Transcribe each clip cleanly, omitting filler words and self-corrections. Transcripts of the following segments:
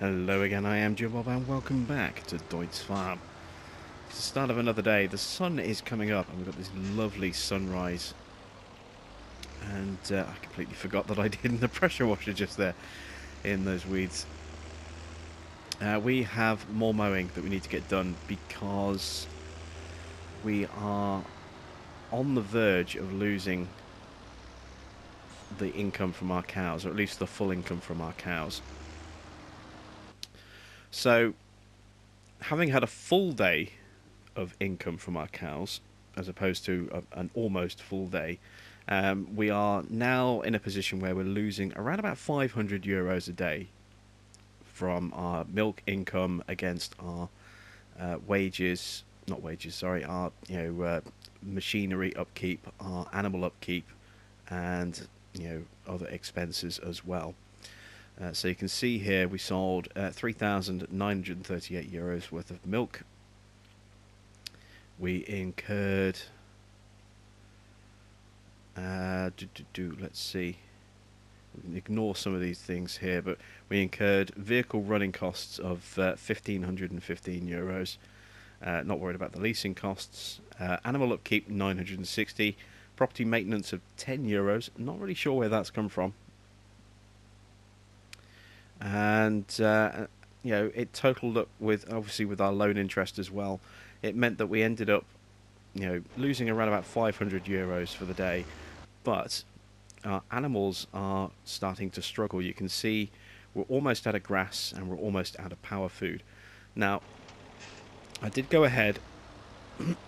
Hello again, I am Bob and welcome back to Deutz Fahrm. It's the start of another day, the sun is coming up and we've got this lovely sunrise. And I completely forgot that I did the pressure washer just there in those weeds. We have more mowing that we need to get done because we are on the verge of losing the income from our cows, or at least the full income from our cows. So, having had a full day of income from our cows, as opposed to an almost full day, we are now in a position where we're losing around about €500 a day from our milk income against our our machinery upkeep, our animal upkeep, and other expenses as well. So you can see here we sold €3,938 worth of milk. We incurred, let's see, we can ignore some of these things here, but we incurred vehicle running costs of €1,515. Not worried about the leasing costs. Animal upkeep, 960. Property maintenance of €10. Not really sure where that's come from. And it totaled up with, obviously with our loan interest as well, it meant that we ended up losing around about €500 for the day. But our animals are starting to struggle. You can see we're almost out of grass and we're almost out of power food. Now, I did go ahead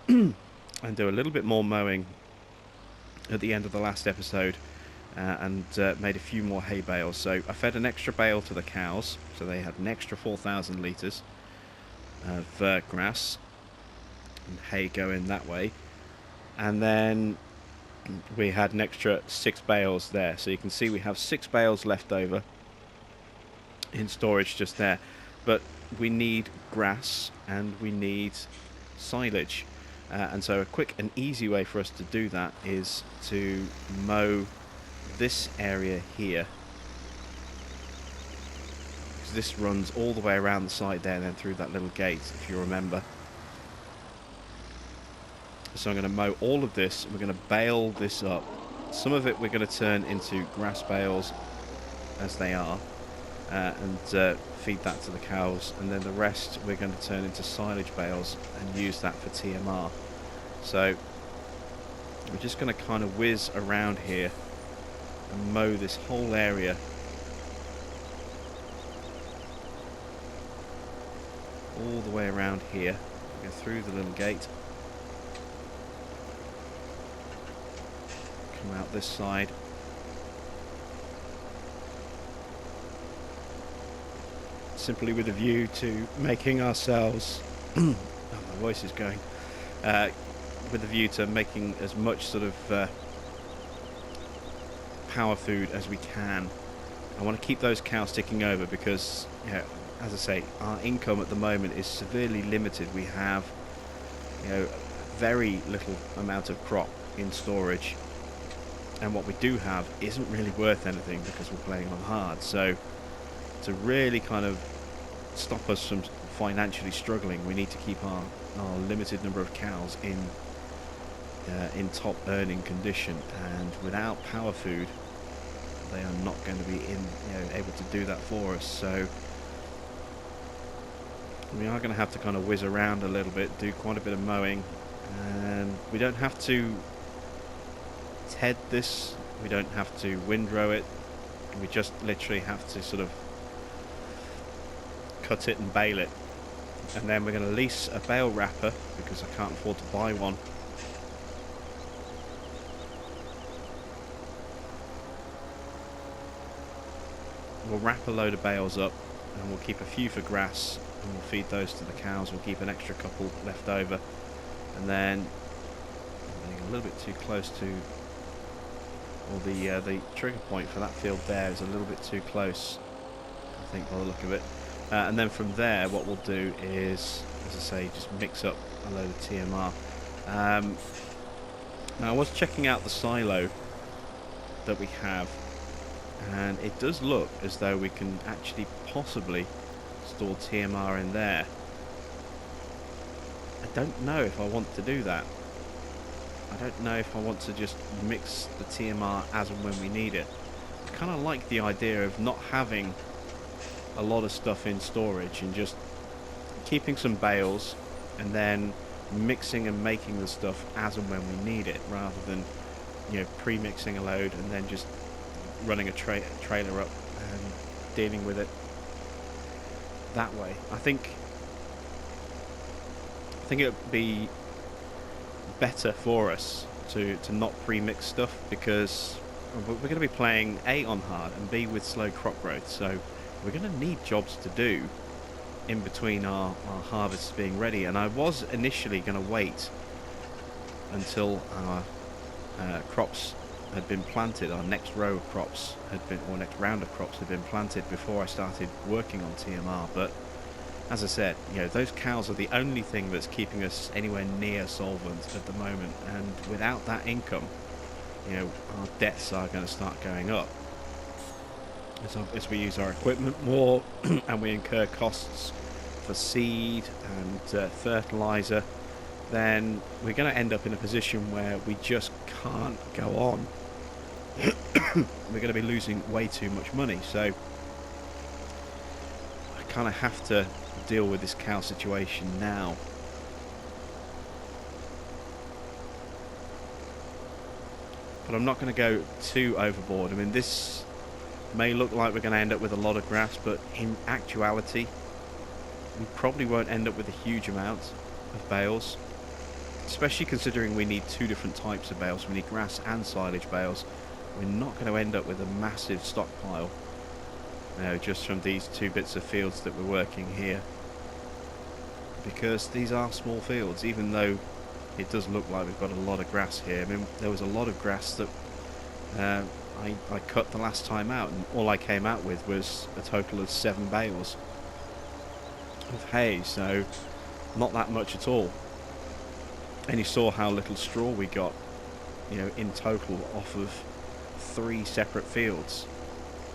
and do a little bit more mowing at the end of the last episode. And made a few more hay bales. So I fed an extra bale to the cows, so they had an extra 4,000 litres of grass and hay going that way. And then we had an extra 6 bales there. So you can see we have 6 bales left over in storage just there. But we need grass and we need silage. And so a quick and easy way for us to do that is to mow this area here, because this runs all the way around the side there and then through that little gate, if you remember. So I'm going to mow all of this. We're going to bale this up. Some of it we're going to turn into grass bales as they are, and feed that to the cows, and then the rest we're going to turn into silage bales and use that for TMR. So we're just going to kind of whiz around here and mow this whole area. All the way around here. Go through the little gate. Come out this side. Simply with a view to making ourselves oh, my voice is going. With a view to making as much sort of power food as we can. I want to keep those cows ticking over because, as I say, our income at the moment is severely limited. We have, very little amount of crop in storage, and what we do have isn't really worth anything because we're playing on hard. So, to really kind of stop us from financially struggling, we need to keep our limited number of cows in top earning condition, and without power food they are not going to be able to do that for us. So we are going to have to kind of whiz around a little bit, do quite a bit of mowing, and we don't have to ted this, we don't have to windrow it, we just literally have to sort of cut it and bale it. And then we're going to lease a bale wrapper because I can't afford to buy one. We'll wrap a load of bales up and we'll keep a few for grass and we'll feed those to the cows. We'll keep an extra couple left over, and then I'm getting a little bit too close to, or the trigger point for that field there is a little bit too close, I think, by the look of it. And then from there what we'll do is, as I say, just mix up a load of TMR. Now I was checking out the silo that we have, and it does look as though we can actually possibly install TMR in there. I don't know if I want to do that. I don't know if I want to just mix the TMR as and when we need it. I kind of like the idea of not having a lot of stuff in storage and just keeping some bales and then mixing and making the stuff as and when we need it, rather than, you know, pre-mixing a load and then just running a trailer up and dealing with it that way. I think it would be better for us to not pre-mix stuff, because we're going to be playing A on hard and B with slow crop growth, so we're going to need jobs to do in between our harvests being ready. And I was initially going to wait until our crops had been planted, our next row of crops had been, or next round of crops had been planted, before I started working on TMR. But as I said, you know, those cows are the only thing that's keeping us anywhere near solvent at the moment, and without that income, you know, our debts are going to start going up as we use our equipment more and we incur costs for seed and fertilizer. Then we're going to end up in a position where we just can't go on. We're going to be losing way too much money, so I kind of have to deal with this cow situation now. But I'm not going to go too overboard. I mean, this may look like we're going to end up with a lot of grass, but in actuality we probably won't end up with a huge amount of bales, especially considering we need two different types of bales. We need grass and silage bales. We're not going to end up with a massive stockpile, you know, just from these two bits of fields that we're working here, because these are small fields. Even though it does look like we've got a lot of grass here, I mean, there was a lot of grass that I cut the last time out, and all I came out with was a total of 7 bales of hay, so not that much at all. And you saw how little straw we got, you know, in total off of 3 separate fields.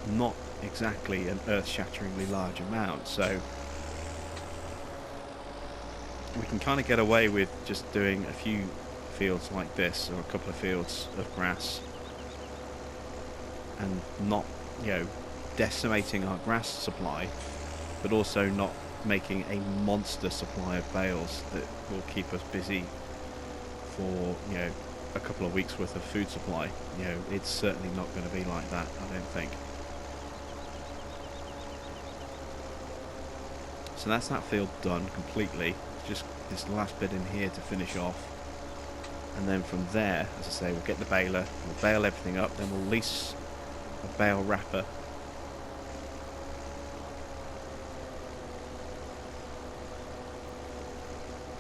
Not exactly an earth-shatteringly large amount, so we can kind of get away with just doing a few fields like this, or a couple of fields of grass, and not, you know, decimating our grass supply, but also not making a monster supply of bales that will keep us busy for, you know, a couple of weeks worth of food supply. You know, it's certainly not going to be like that, I don't think. So that's that field done completely. Just this last bit in here to finish off, and then from there, as I say, we'll get the baler, we'll bale everything up, then we'll lease a bale wrapper,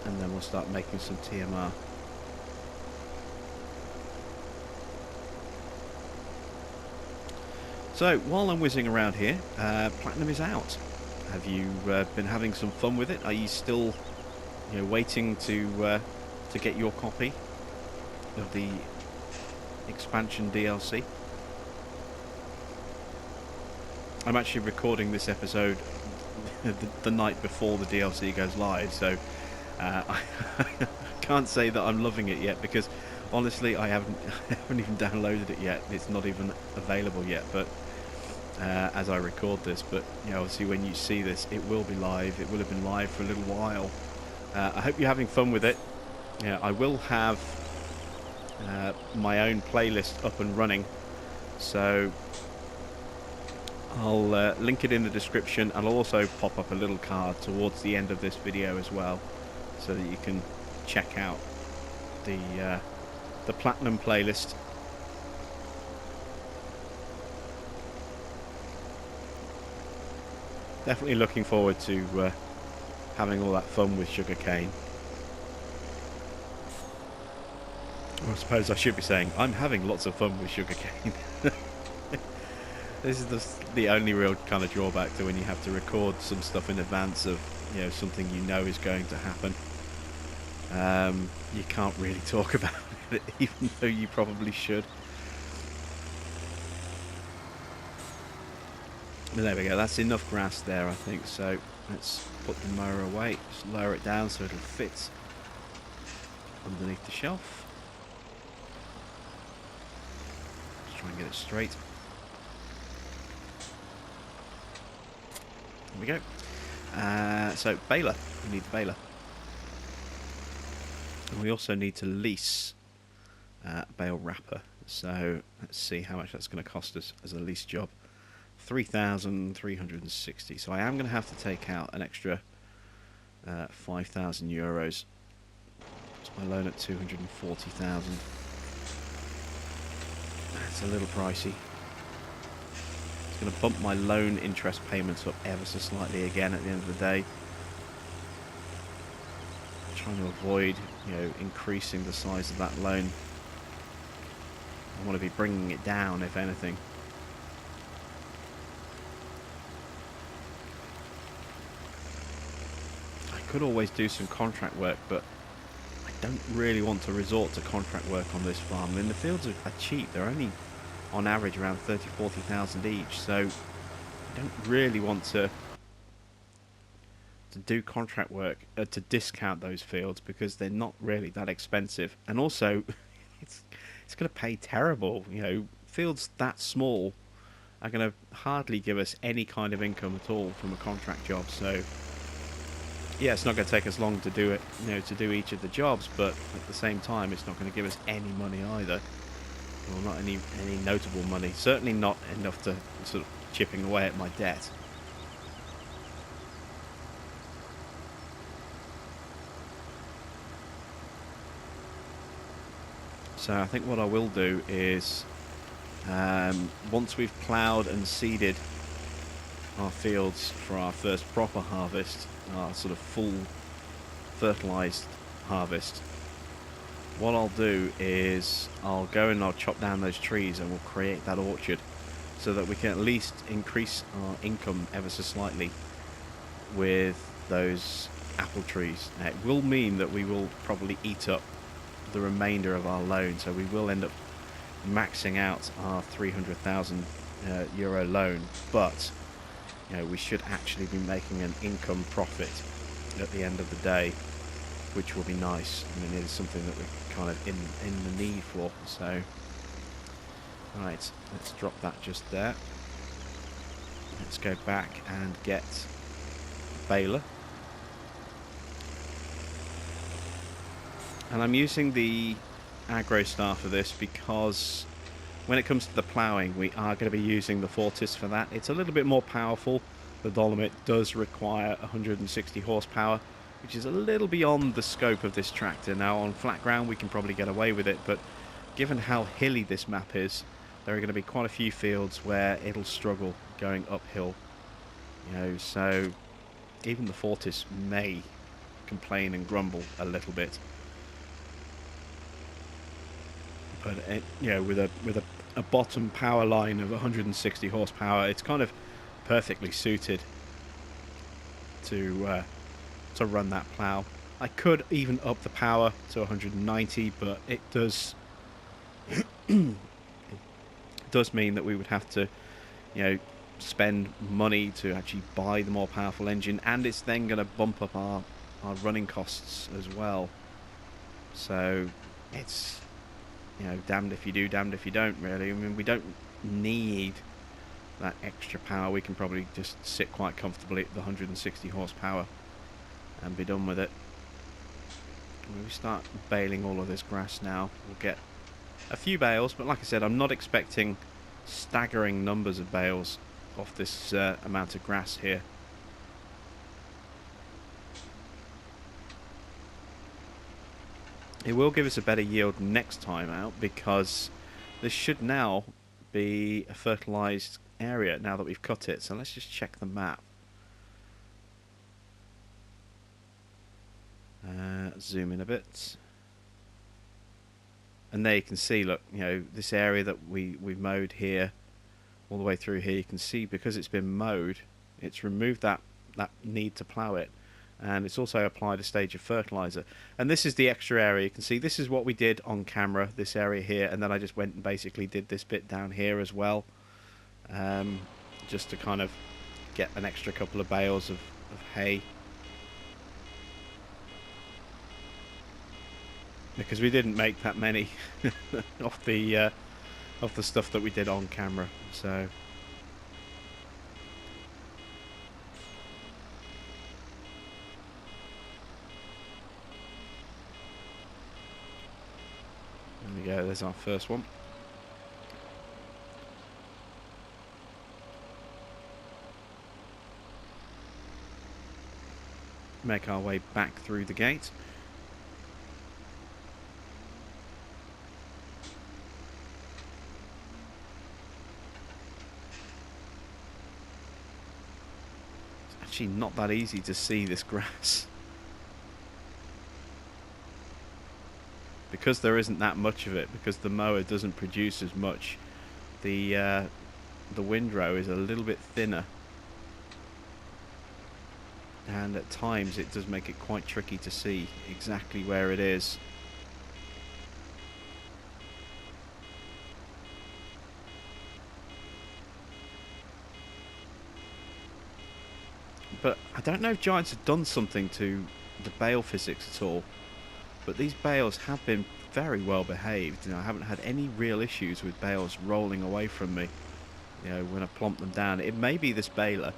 and then we'll start making some TMR. So while I'm whizzing around here, Platinum is out. Have you been having some fun with it? Are you still, you know, waiting to get your copy of the expansion DLC? I'm actually recording this episode the night before the DLC goes live, so I can't say that I'm loving it yet, because honestly I haven't even downloaded it yet. It's not even available yet, but as I record this. But you know, obviously when you see this, it will be live. It will have been live for a little while. I hope you're having fun with it. Yeah, I will have my own playlist up and running, so I'll link it in the description, and I'll also pop up a little card towards the end of this video as well, so that you can check out the Platinum playlist. Definitely looking forward to having all that fun with sugarcane. Or I suppose I should be saying I'm having lots of fun with sugarcane. This is the only real kind of drawback to when you have to record some stuff in advance of, you know, something you know is going to happen. You can't really talk about it, even though you probably should. But there we go, that's enough grass there, I think. So Let's put the mower away, just lower it down so it'll fit underneath the shelf. Let's try and get it straight. There we go. So baler, we need the baler. And we also need to lease a bale wrapper. So let's see how much that's going to cost us as a lease job. 3,360. So I am going to have to take out an extra 5,000 euros. It's my loan at 240,000. That's a little pricey. It's going to bump my loan interest payments up ever so slightly again at the end of the day. I'm trying to avoid, increasing the size of that loan. I want to be bringing it down, if anything. I could always do some contract work, but I don't really want to resort to contract work on this farm. I mean, the fields are cheap. They're only, on average, around 40,000 each, so I don't really want to do contract work, to discount those fields, because they're not really that expensive. And also, it's going to pay terrible. Fields that small are going to hardly give us any kind of income at all from a contract job. So yeah, it's not going to take us long to do it, to do each of the jobs, but at the same time, it's not going to give us any money either. Well, not any notable money. Certainly not enough to sort of chipping away at my debt. So I think what I will do is, once we've ploughed and seeded our fields for our first proper harvest, our sort of full fertilised harvest, what I'll do is I'll go and I'll chop down those trees and we'll create that orchard so that we can at least increase our income ever so slightly with those apple trees. Now, it will mean that we will probably eat up the remainder of our loan, so we will end up maxing out our 300,000 euro loan, but we should actually be making an income profit at the end of the day, which will be nice. I mean, it is something that we're kind of in the need for. So right, let's drop that just there. Let's go back and get a baler. And I'm using the Agro Star for this because when it comes to the ploughing, we are going to be using the Fortis for that. It's a little bit more powerful. The Dolomite does require 160 horsepower, which is a little beyond the scope of this tractor. Now, on flat ground, we can probably get away with it, but given how hilly this map is, there are going to be quite a few fields where it'll struggle going uphill. So even the Fortis may complain and grumble a little bit. But with a bottom power line of 160 horsepower, it's kind of perfectly suited to run that plough. I could even up the power to 190, but it does it does mean that we would have to spend money to actually buy the more powerful engine, and it's then going to bump up our running costs as well. So it's damned if you do, damned if you don't, really. I mean, we don't need that extra power. We can probably just sit quite comfortably at the 160 horsepower and be done with it. When we start baling all of this grass now, we'll get a few bales, but like I said, I'm not expecting staggering numbers of bales off this amount of grass here. It will give us a better yield next time out, because this should now be a fertilised area now that we've cut it. So let's just check the map. Zoom in a bit. And there you can see, look, this area that we've mowed here, all the way through here, you can see because it's been mowed, it's removed that need to plough it. And it's also applied a stage of fertilizer. And this is the extra area. You can see this is what we did on camera, this area here, and then I just went and basically did this bit down here as well, just to kind of get an extra couple of bales of of hay, because we didn't make that many of the stuff that we did on camera. So there we go. There's our first one. Make our way back through the gate. It's actually not that easy to see this grass. Because there isn't that much of it, because the mower doesn't produce as much, the windrow is a little bit thinner. And at times it does make it quite tricky to see exactly where it is. But I don't know if Giants have done something to the bale physics at all. But these bales have been very well behaved. You know, I haven't had any real issues with bales rolling away from me, you know, when I plump them down. It may be this baler.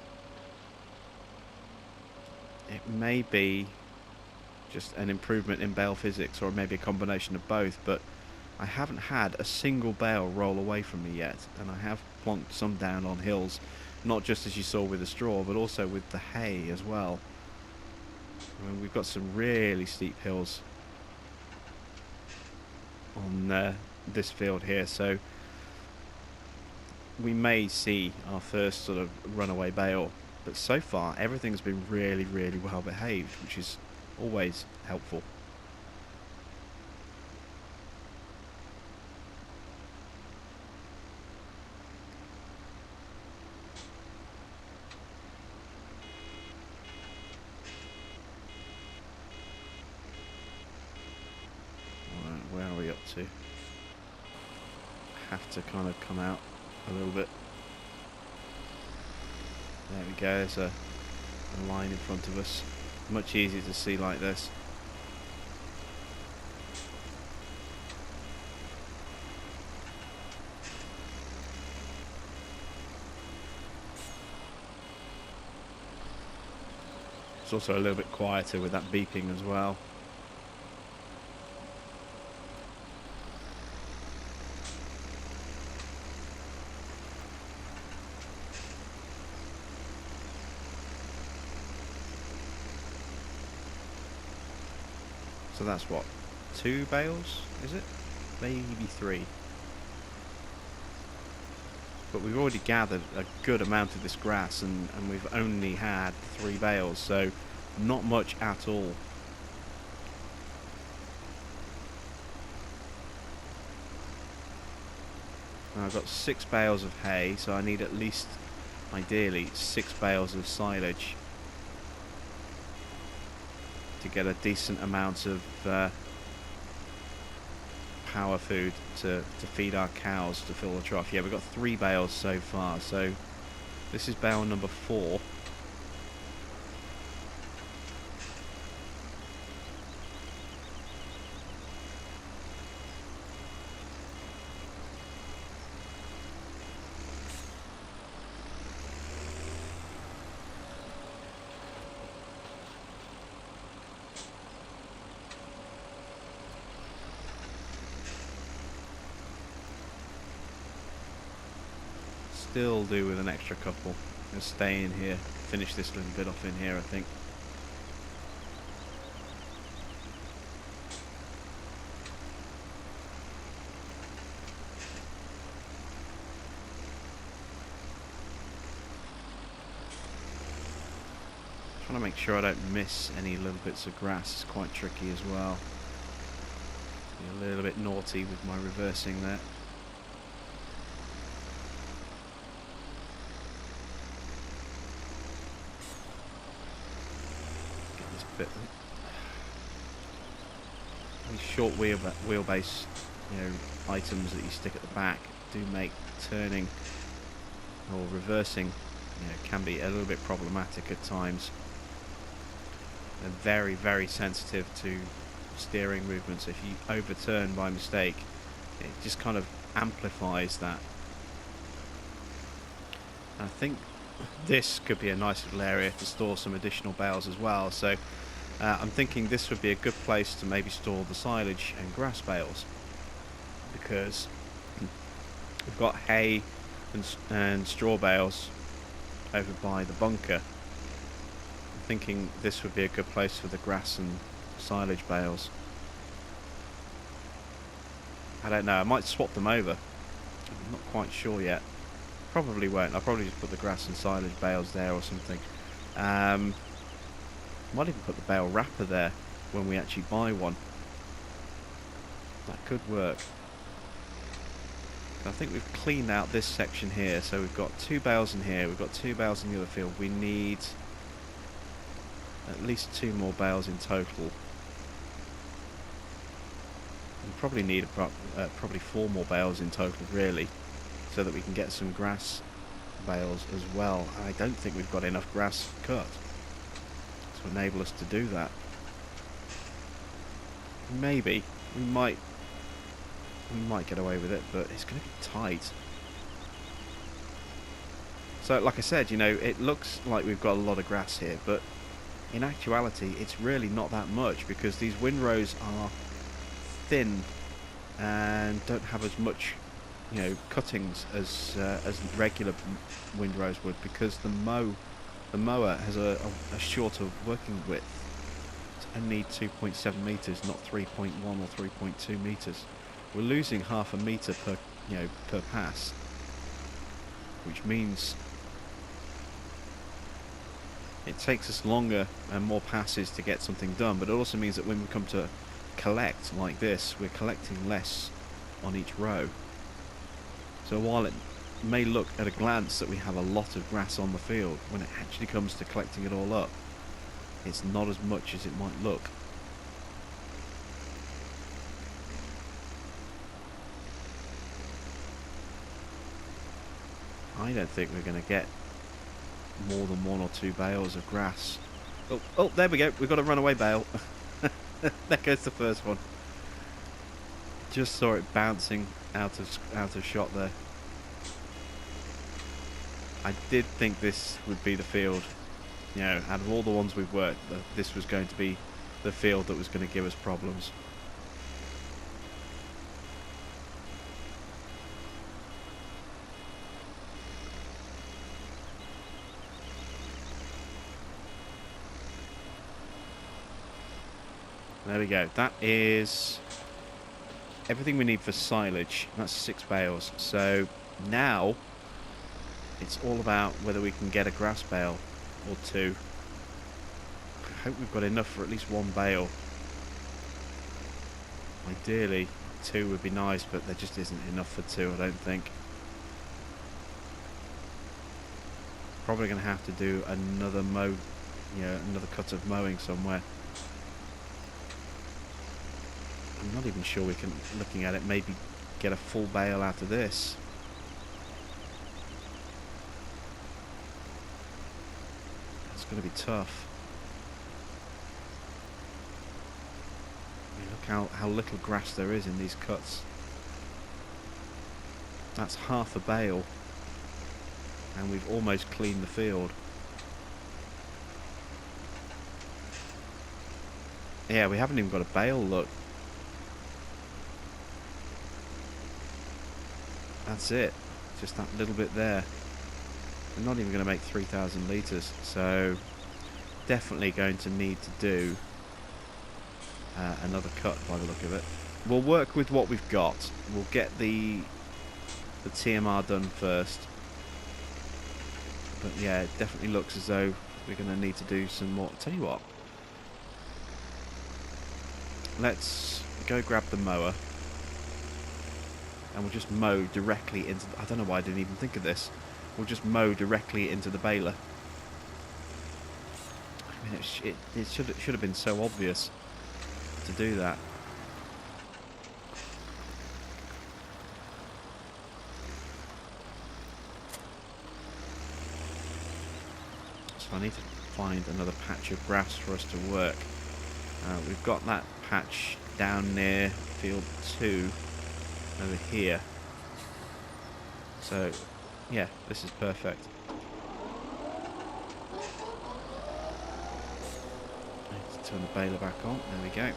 It may be just an improvement in bale physics, or maybe a combination of both, but I haven't had a single bale roll away from me yet, and I have plonked some down on hills, not just as you saw with the straw, but also with the hay as well. I mean, we've got some really steep hills on this field here, so we may see our first sort of runaway bale. But so far, everything's been really, really well behaved, which is always helpful. Right, where are we up to? Have to kind of come out a little bit. There we go, there's a line in front of us. Much easier to see like this. It's also a little bit quieter with that beeping as well. So that's what, 2 bales, is it? Maybe 3. But we've already gathered a good amount of this grass, and we've only had 3 bales, so not much at all. Now I've got 6 bales of hay, so I need at least, ideally, 6 bales of silage to get a decent amount of power food to feed our cows to fill the trough. Yeah, we've got 3 bales so far, so this is bale number 4. Still do with an extra couple. I'll stay in here, finish this little bit off in here, I think. Trying to make sure I don't miss any little bits of grass. It's quite tricky as well. Be a little bit naughty with my reversing there. Bit. These short wheelbase, you know, items that you stick at the back do make turning or reversing, you know, can be a little bit problematic at times. They're very, very sensitive to steering movements. If you overturn by mistake, it just kind of amplifies that. I think this could be a nice little area to store some additional bales as well. So I'm thinking this would be a good place to maybe store the silage and grass bales, because we've got hay and straw bales over by the bunker. I'm thinking this would be a good place for the grass and silage bales. I don't know, I might swap them over. I'm not quite sure yet. Probably won't. I'll probably just put the grass and silage bales there or something. Might even put the bale wrapper there when we actually buy one. That could work. I think we've cleaned out this section here, so we've got 2 bales in here, we've got 2 bales in the other field. We need at least 2 more bales in total. We probably need probably 4 more bales in total, really, so that we can get some grass bales as well. I don't think we've got enough grass cut to enable us to do that. Maybe we might get away with it, but it's going to be tight. So like I said, you know, it looks like we've got a lot of grass here, but in actuality it's really not that much, because these windrows are thin and don't have as much, you know, cuttings as regular windrows would, because the mower has a shorter working width. It's only 2.7 meters, not 3.1 or 3.2 meters. We're losing half a meter per, you know, per pass, which means it takes us longer and more passes to get something done. But it also means that when we come to collect like this, we're collecting less on each row. So while it may look at a glance that we have a lot of grass on the field, when it actually comes to collecting it all up, it's not as much as it might look. I don't think we're going to get more than 1 or 2 bales of grass. Oh, there we go. We've got a runaway bale. There goes the first one. Just saw it bouncing out of shot there. I did think this would be the field. You know, out of all the ones we've worked, this was going to be the field that was going to give us problems. There we go. That is everything we need for silage. That's 6 bales. So now it's all about whether we can get a grass bale or 2. I hope we've got enough for at least 1 bale. Ideally 2 would be nice, but there just isn't enough for 2, I don't think. Probably going to have to do another another cut of mowing somewhere. I'm not even sure we can, looking at it, maybe get a full bale out of this. It's going to be tough. I mean, look how little grass there is in these cuts. That's half a bale, and we've almost cleaned the field. Yeah, we haven't even got a bale, look. That's it, just that little bit there. We're not even going to make 3,000 litres, so definitely going to need to do another cut by the look of it. We'll work with what we've got. We'll get the TMR done first. But yeah, it definitely looks as though we're going to need to do some more. I'll tell you what, let's go grab the mower. And we'll just mow directly into... I don't know why I didn't even think of this. We'll just mow directly into the baler. I mean, it should have been so obvious to do that. So So I need to find another patch of grass for us to work. We've got that patch down near field 2 over here. So, yeah, this is perfect. Need to turn the baler back on. There we go.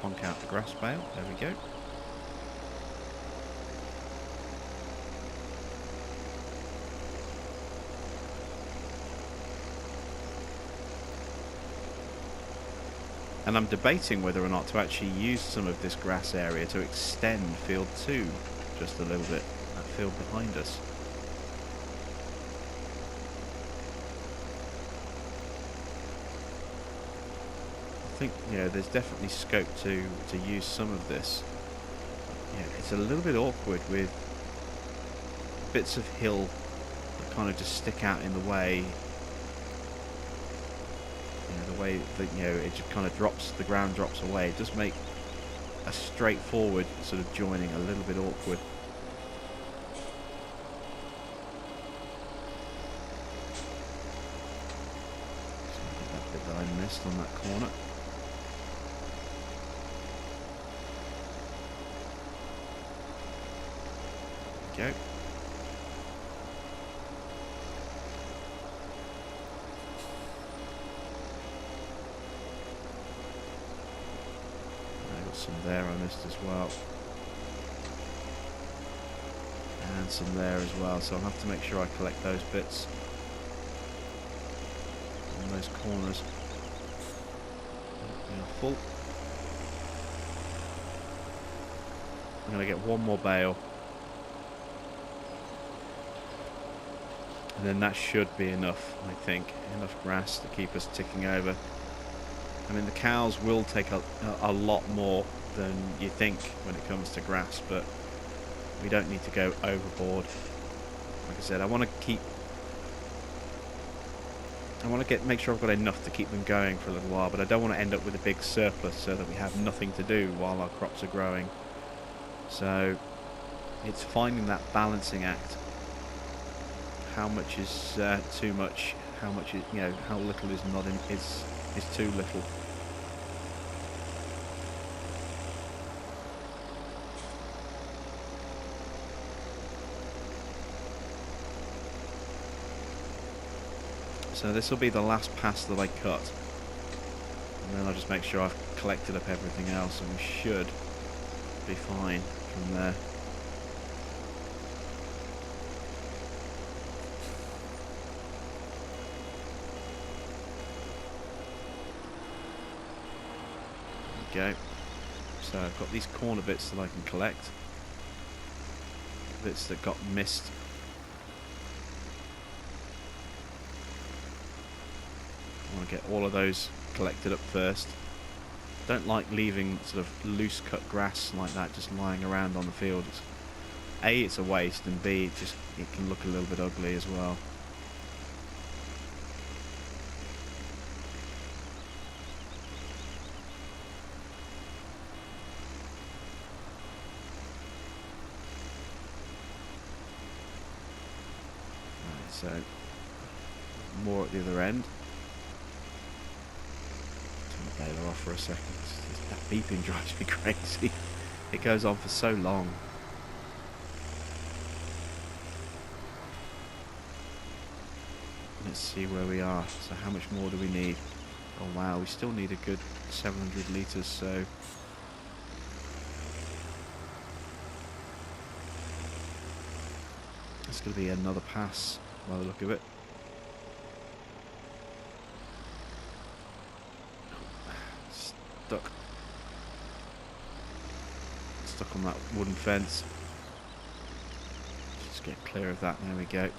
Plonk out the grass bale. There we go. And I'm debating whether or not to actually use some of this grass area to extend field 2 just a little bit. That field behind us. I think, you know, there's definitely scope to use some of this. Yeah, it's a little bit awkward with bits of hill that kind of just stick out in the way. You know, the way that, you know, it just kind of drops, the ground drops away. It does make a straightforward sort of joining a little bit awkward. So that bit that I missed on that corner. Go. I've got some there I missed as well, and some there as well, so I'll have to make sure I collect those bits on those corners. Full. I'm going to get one more bale. And then that should be enough, I think. Enough grass to keep us ticking over. I mean, the cows will take a lot more than you think when it comes to grass, but we don't need to go overboard. Like I said, I want to make sure I've got enough to keep them going for a little while, but I don't want to end up with a big surplus so that we have nothing to do while our crops are growing. So it's finding that balancing act. How much is too much? How much is, you know, how little is not is too little. So this will be the last pass that I cut, and then I'll just make sure I've collected up everything else, and we should be fine from there. Go. So I've got these corner bits that I can collect, bits that got missed. I want to get all of those collected up first. Don't like leaving sort of loose cut grass like that just lying around on the field. A, it's a waste, and B, it can look a little bit ugly as well. So, more at the other end. Turn the baler off for a second. That beeping drives me crazy. It goes on for so long. Let's see where we are. So how much more do we need? Oh wow, we still need a good 700 litres, so... It's going to be another pass by the look of it. Stuck on that wooden fence. Just get clear of that. There we go.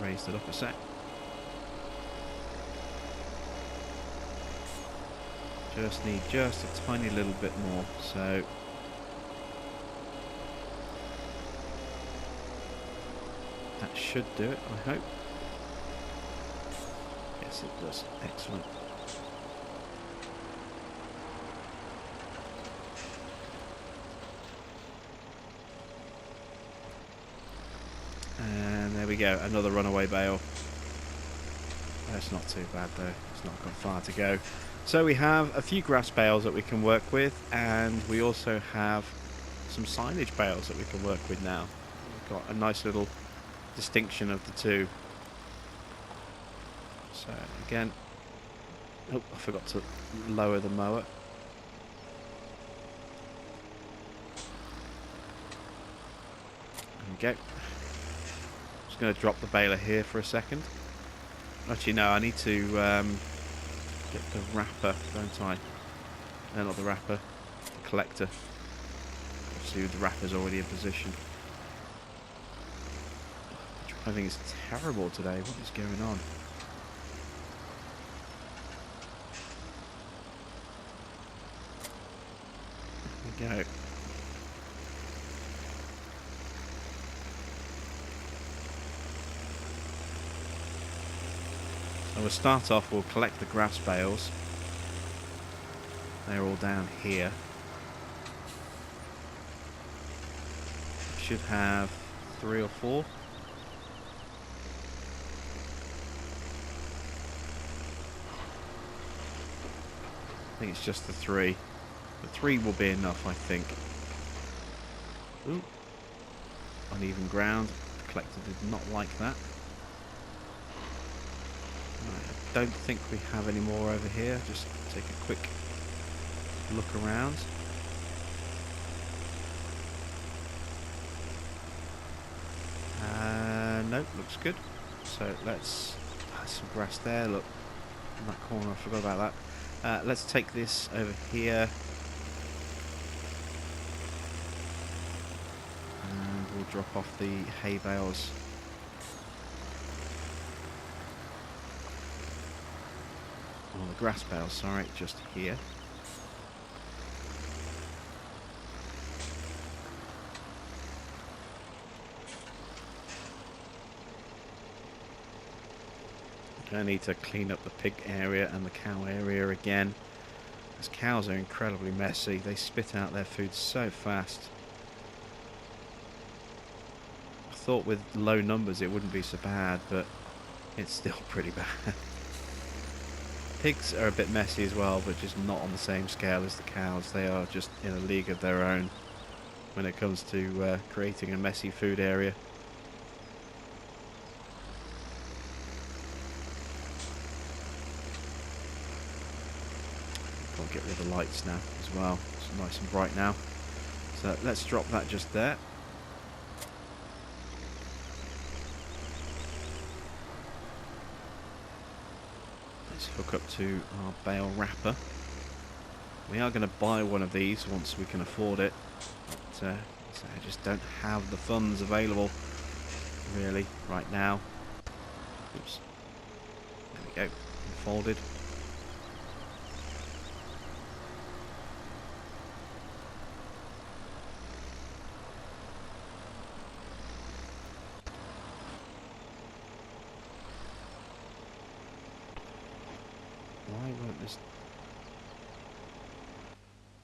Raised it up a sec. Just need just a tiny little bit more, so that should do it, I hope. Yes, it does. Excellent. And there we go, another runaway bale. That's not too bad though, it's not got far to go. So we have a few grass bales that we can work with, and we also have some silage bales that we can work with now. We've got a nice little distinction of the two. So again, oh, I forgot to lower the mower. There we go. Just going to drop the baler here for a second. Actually, no, I need to get the wrapper, don't I? No, not the wrapper, the collector. Obviously, the wrapper's already in position. Driving is terrible today. What is going on? There we go. So we'll start off, we'll collect the grass bales. They're all down here. Should have 3 or 4. I think it's just the 3. The 3 will be enough, I think. Ooh. Uneven ground. The collector did not like that. Right, I don't think we have any more over here. Just take a quick look around. Nope, looks good. So let's add some grass there. Look, in that corner, I forgot about that. Let's take this over here. And we'll drop off the hay bales. Oh, the grass bales, sorry, just here. I need to clean up the pig area and the cow area again. Those cows are incredibly messy. They spit out their food so fast. I thought with low numbers it wouldn't be so bad, but it's still pretty bad. Pigs are a bit messy as well, but just not on the same scale as the cows. They are just in a league of their own when it comes to creating a messy food area. I'll get rid of the lights now as well. It's nice and bright now. So let's drop that just there. Let's hook up to our bale wrapper. We are going to buy one of these once we can afford it, but I just don't have the funds available really right now. Oops. There we go. Folded.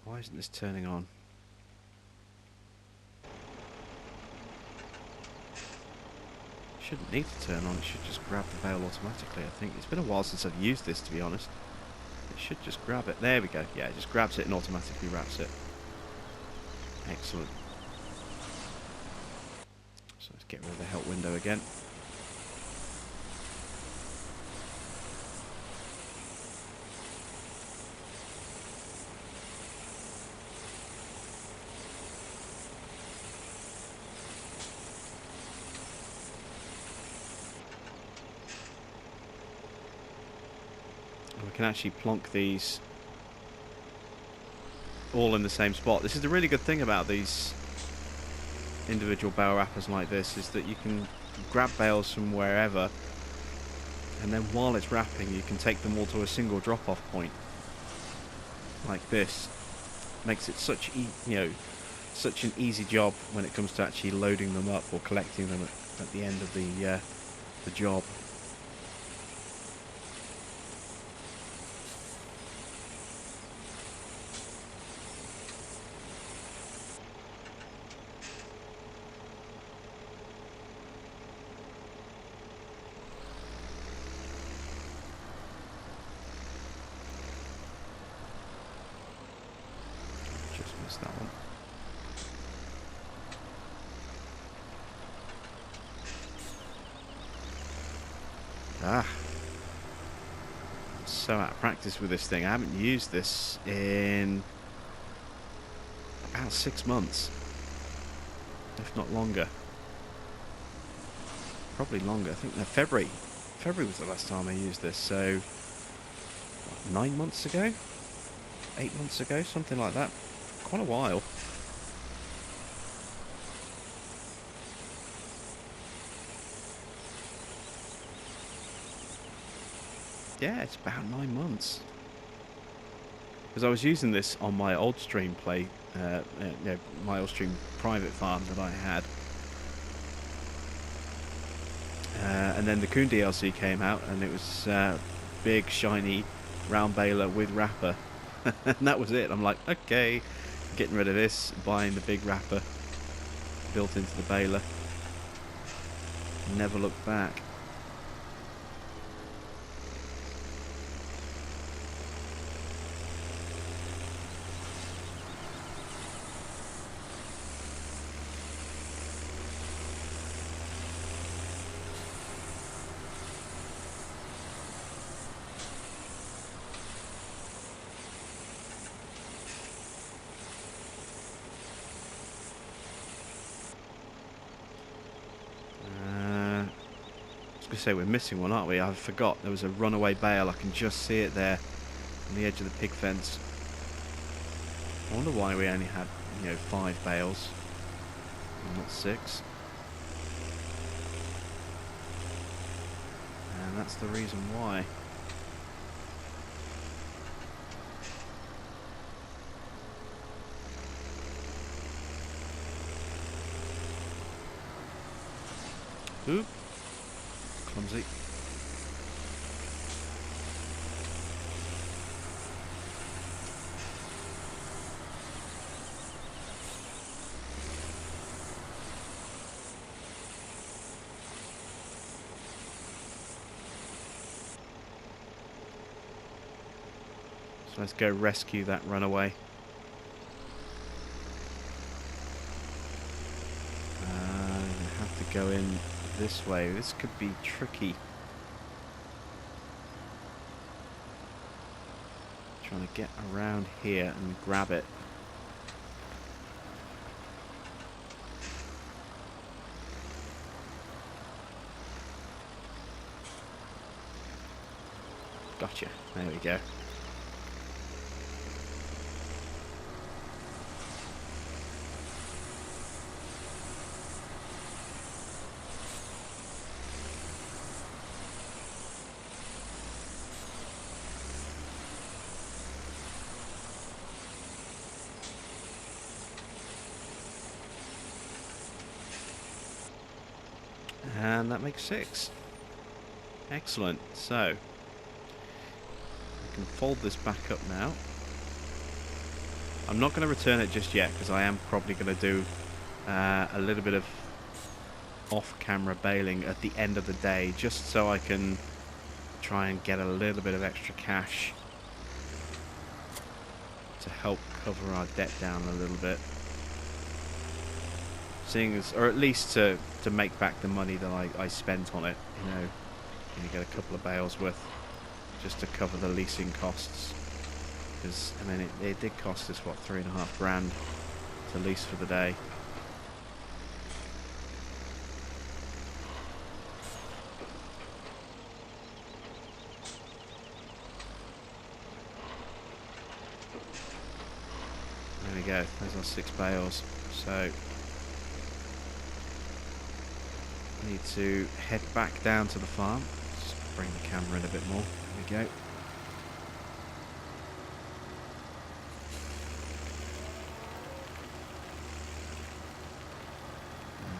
Why isn't this turning on? It shouldn't need to turn on, it should just grab the bale automatically, I think. It's been a while since I've used this, to be honest. It should just grab it. There we go. Yeah, it just grabs it and automatically wraps it. Excellent. So let's get rid of the help window again. We can actually plonk these all in the same spot. This is the really good thing about these individual bale wrappers like this, is that you can grab bales from wherever, and then while it's wrapping, you can take them all to a single drop-off point like this. Makes it such such an easy job when it comes to actually loading them up or collecting them at the end of the job. Just missed that one. Ah, I'm so out of practice with this thing. I haven't used this in about 6 months, if not longer. Probably longer. I think February was the last time I used this. So what, 9 months ago, 8 months ago, something like that. Quite a while. Yeah, it's about 9 months. Because I was using this on my old stream my old stream private farm that I had. And then the Coon DLC came out, and it was big, shiny, round baler with wrapper. And that was it. I'm like, okay, getting rid of this, buying the big wrapper built into the baler. Never looked back. Say we're missing one, aren't we? I forgot there was a runaway bale. I can just see it there on the edge of the pig fence. I wonder why we only had 5 bales and not 6. And that's the reason why. Oop. Clumsy. So let's go rescue that runaway. I have to go in this way. This could be tricky. Trying to get around here and grab it. Gotcha. There we go. And that makes 6. Excellent. So I can fold this back up now. I'm not going to return it just yet because I am probably going to do a little bit of off-camera baling at the end of the day, just so I can try and get a little bit of extra cash to help cover our debt down a little bit. Seeing as, or at least to make back the money that I spent on it, you get a couple of bales worth just to cover the leasing costs. Because I mean, it did cost us what, $3.5 grand to lease for the day. There we go. There's our 6 bales. So Need to head back down to the farm. Just bring the camera in a bit more. There we go.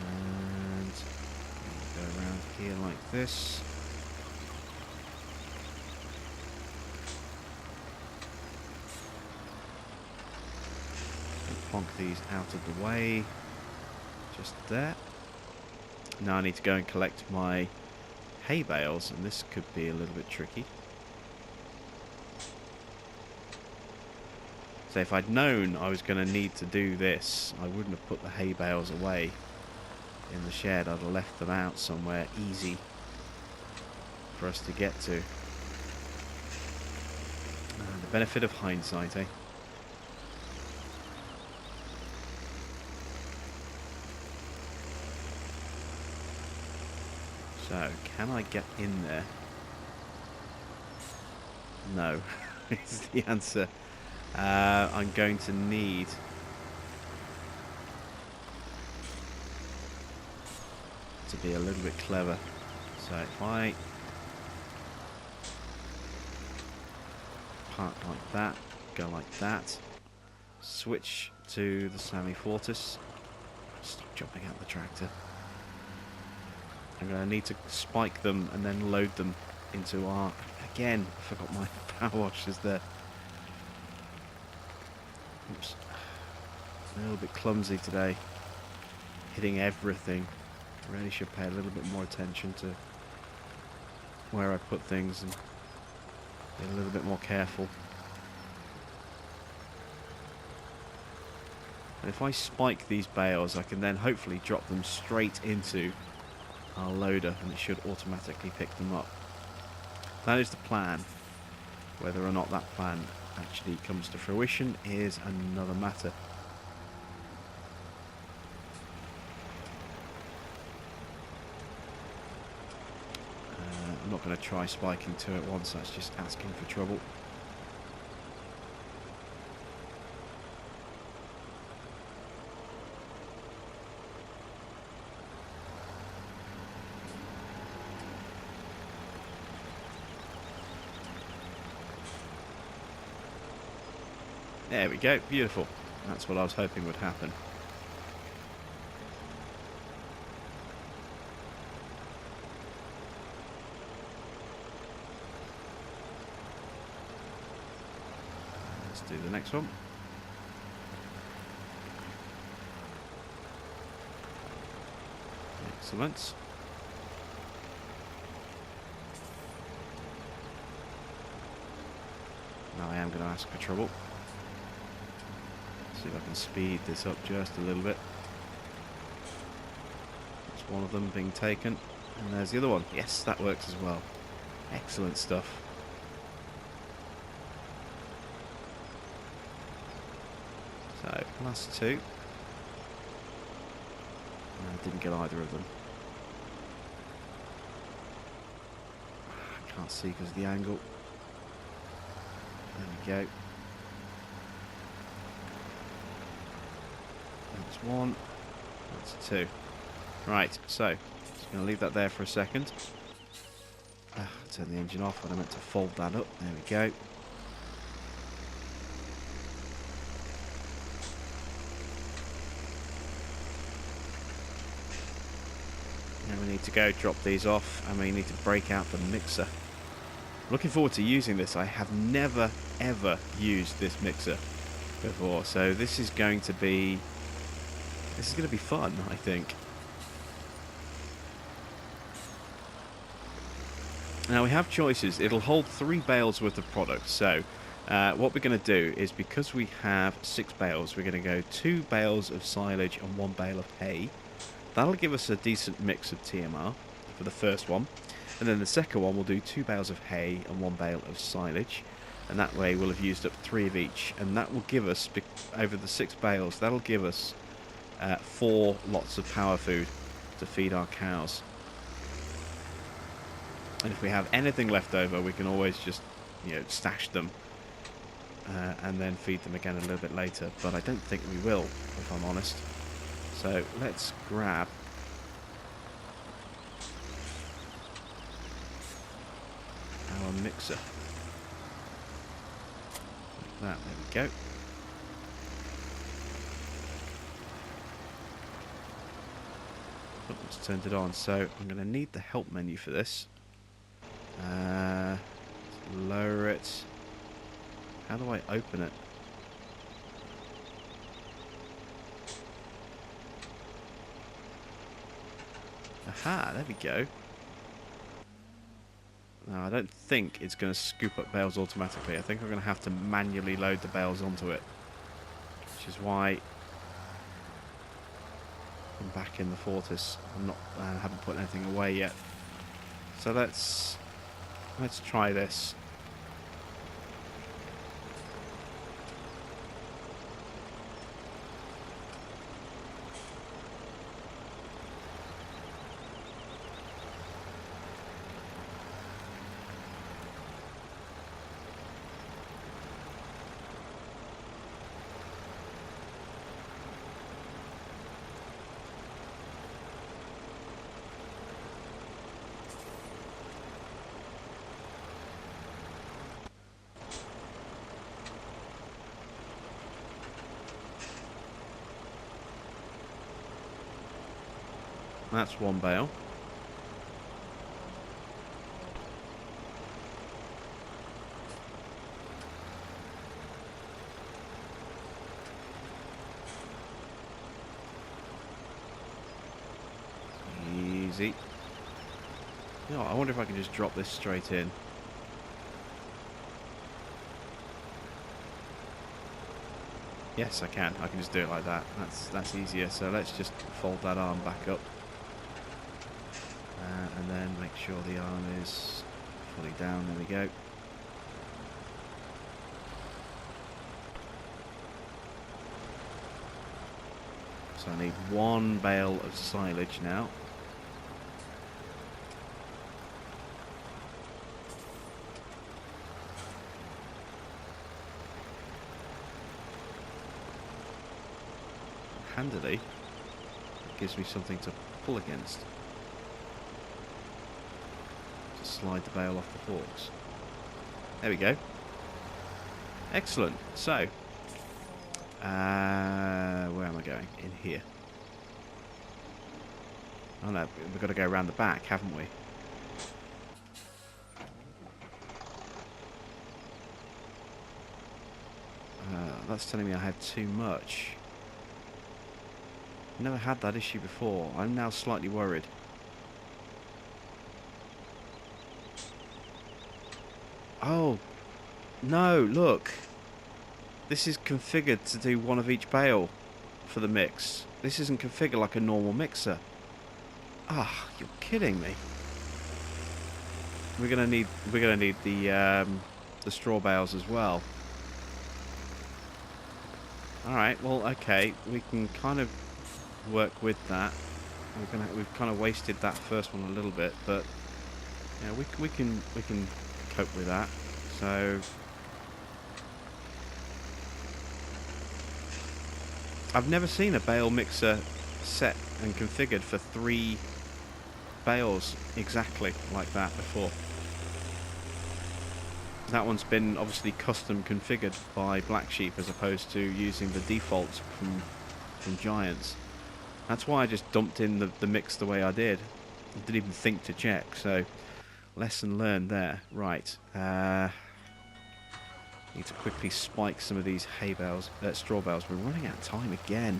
And go around here like this. Plonk these out of the way. Just there. Now I need to go and collect my hay bales, and this could be a little bit tricky. So if I'd known I was going to need to do this, I wouldn't have put the hay bales away in the shed. I'd have left them out somewhere easy for us to get to. The benefit of hindsight, eh? So, can I get in there? No, is the answer. I'm going to need to be a little bit clever. So if I park like that, go like that, switch to the semi-fortis, stop jumping out the tractor. I'm going to need to spike them and then load them into our... Again, I forgot my power washers there. Oops. A little bit clumsy today. Hitting everything. Really should pay a little bit more attention to where I put things and be a little bit more careful. And if I spike these bales, I can then hopefully drop them straight into our loader and it should automatically pick them up. That is the plan. Whether or not that plan actually comes to fruition is another matter. I'm not going to try spiking two at once, that's just asking for trouble. There we go, beautiful. That's what I was hoping would happen. Let's do the next one. Excellent. Now I am going to ask for trouble. See if I can speed this up just a little bit. That's one of them being taken. And there's the other one. Yes, that works as well. Excellent stuff. So, last two. I didn't get either of them. I can't see because of the angle. There we go. That's one. That's two. Right, so just going to leave that there for a second. Turn the engine off, and I meant to fold that up. There we go. Now we need to go drop these off, and we need to break out the mixer. Looking forward to using this. I have never ever used this mixer before, so this is going to be fun, I think. Now we have choices. It'll hold 3 bales worth of product. So what we're going to do is, because we have 6 bales, we're going to go 2 bales of silage and 1 bale of hay. That'll give us a decent mix of TMR for the first one. And then the second one we'll do 2 bales of hay and 1 bale of silage. And that way we'll have used up 3 of each. And that will give us, over the 6 bales, that'll give us 4 lots of power food to feed our cows. And if we have anything left over, we can always just, stash them and then feed them again a little bit later. But I don't think we will, if I'm honest. So let's grab mixer. Like that, there we go. Oh, it's turned it on, so I'm going to need the help menu for this. Lower it. How do I open it? Aha, there we go. No, I don't think it's going to scoop up bales automatically. I think I'm going to have to manually load the bales onto it. Which is why I'm back in the Fortis. I haven't put anything away yet. So let's try this. That's one bale. Easy. You know, I wonder if I can just drop this straight in. Yes, I can. I can just do it like that. That's easier. So let's just fold that arm back up. And then make sure the arm is fully down. There we go. So I need one bale of silage now. Handily, it gives me something to pull against. Slide the bale off the forks. There we go. Excellent. So, where am I going? In here. Oh no, we've got to go around the back, haven't we? That's telling me I had too much. Never had that issue before. I'm now slightly worried. Oh, no, look. This is configured to do one of each bale for the mix. This isn't configured like a normal mixer. Ah, you're kidding me. We're gonna need the straw bales as well. Alright, well, okay, we can kind of work with that. We've kind of wasted that first one a little bit, but yeah, we can cope with that. So I've never seen a bale mixer set and configured for 3 bales exactly like that before. That one's been obviously custom configured by Black Sheep as opposed to using the defaults from Giants. That's why I just dumped in the mix the way I did. I didn't even think to check, so lesson learned there. Right. Need to quickly spike some of these hay bales, straw bales. We're running out of time again.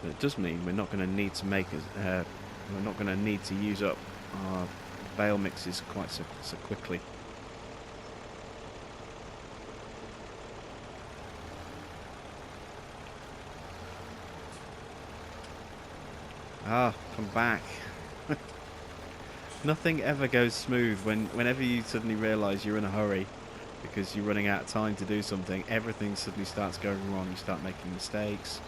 But it does mean we're not going to need to we're not going to need to use up our bale mixes quite so quickly. Ah, come back. Nothing ever goes smooth whenever you suddenly realise you're in a hurry because you're running out of time to do something. Everything suddenly starts going wrong. You start making mistakes.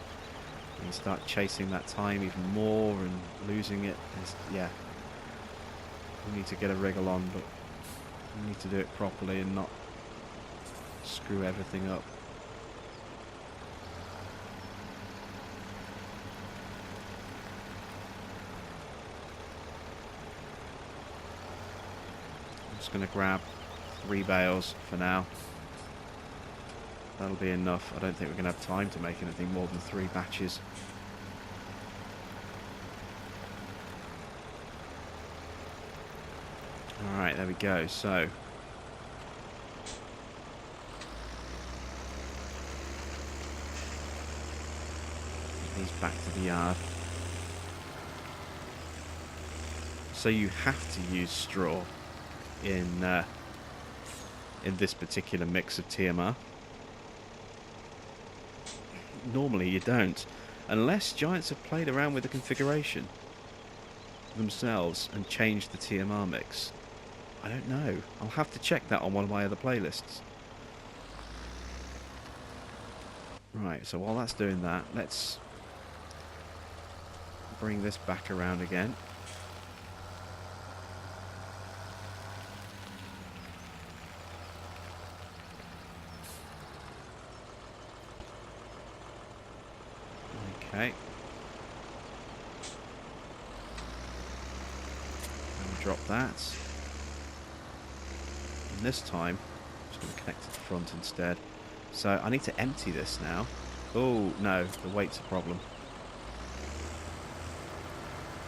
And you start chasing that time even more and losing it. Yeah. You need to get a wriggle on, but you need to do it properly and not screw everything up. just going to grab 3 bales for now. That'll be enough. I don't think we're going to have time to make anything more than 3 batches. Alright, there we go. So these back to the yard. So you have to use straw in this particular mix of TMR. Normally you don't, unless Giants have played around with the configuration themselves and changed the TMR mix. I don't know. I'll have to check that on one of my other playlists. Right, so while that's doing that, let's bring this back around again. Okay. And drop that. And this time, I'm just going to connect to the front instead. So I need to empty this now. Oh, no, the weight's a problem.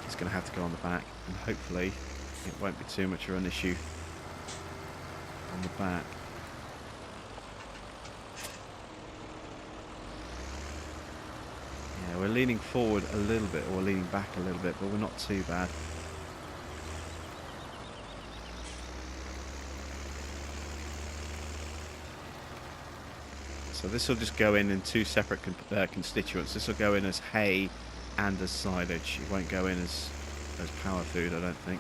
It's going to have to go on the back, and hopefully it won't be too much of an issue on the back. Yeah, we're leaning forward a little bit, or leaning back a little bit, but we're not too bad. So this will just go in 2 separate constituents. This will go in as hay and as silage. It won't go in as power food, I don't think.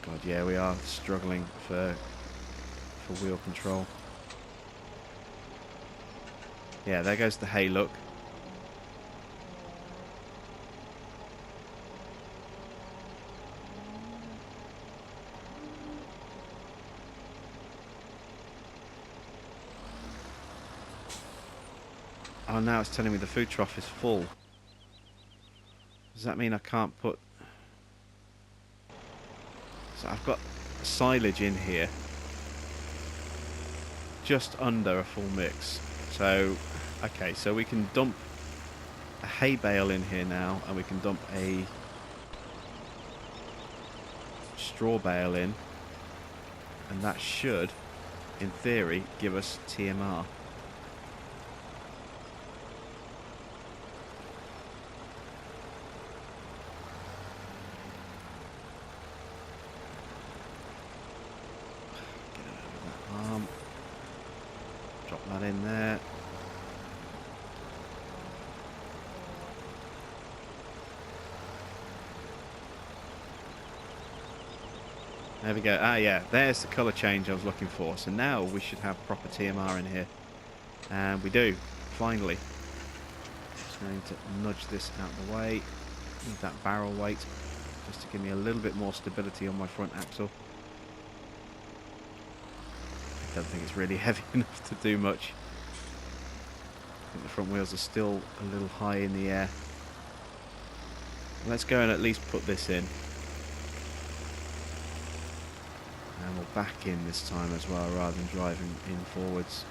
God, yeah, we are struggling for wheel control. Yeah, there goes the hay look. Oh, now it's telling me the food trough is full. Does that mean I can't put... So I've got silage in here. Just under a full mix. So, okay, so we can dump a hay bale in here now, and we can dump a straw bale in. And that should, in theory, give us TMR. Drop that in there. There we go. Ah, yeah, there's the colour change I was looking for. So now we should have proper TMR in here. And we do, finally. Just going to nudge this out of the way. Need that barrel weight just to give me a little bit more stability on my front axle. I don't think it's really heavy enough to do much. I think the front wheels are still a little high in the air. Let's go and at least put this in. And we'll back in this time as well, rather than driving in forwards.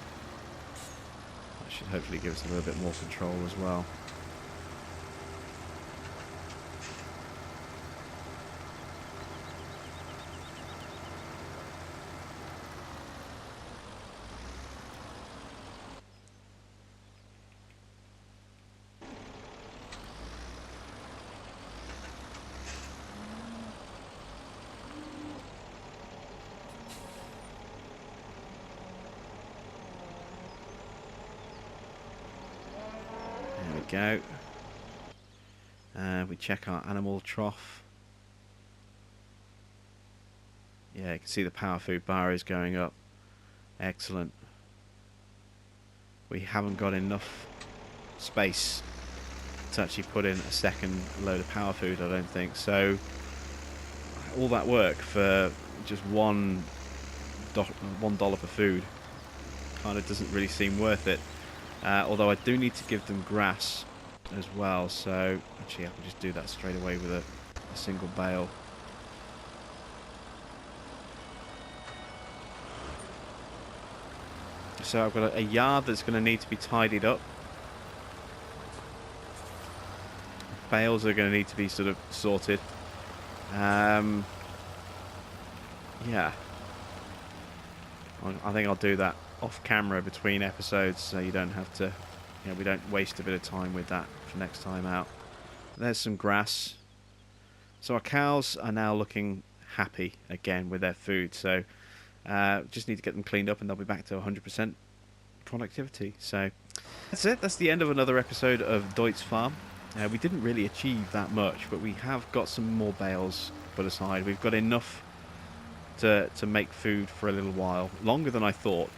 That should hopefully give us a little bit more control as well. Go. We check our animal trough. Yeah, you can see the power food bar is going up. Excellent. We haven't got enough space to actually put in a second load of power food, I don't think. So all that work for just $1 per food kind of doesn't really seem worth it. Although I do need to give them grass as well, so actually I can just do that straight away with a single bale. So I've got a yard that's going to need to be tidied up. Bales are going to need to be sort of sorted. Yeah. I think I'll do that off camera between episodes, so you don't have to, we don't waste a bit of time with that for next time out. There's some grass. So our cows are now looking happy again with their food, so just need to get them cleaned up and they'll be back to 100% productivity. So that's it. That's the end of another episode of Deutz Fahrm. We didn't really achieve that much, but we have got some more bales put aside. We've got enough to make food for a little while, longer than I thought.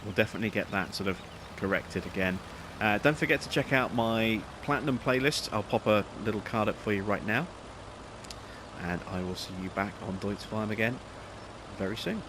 We'll definitely get that sort of corrected again. Don't forget to check out my Platinum playlist. I'll pop a little card up for you right now. And I will see you back on Deutz Fahrm again very soon.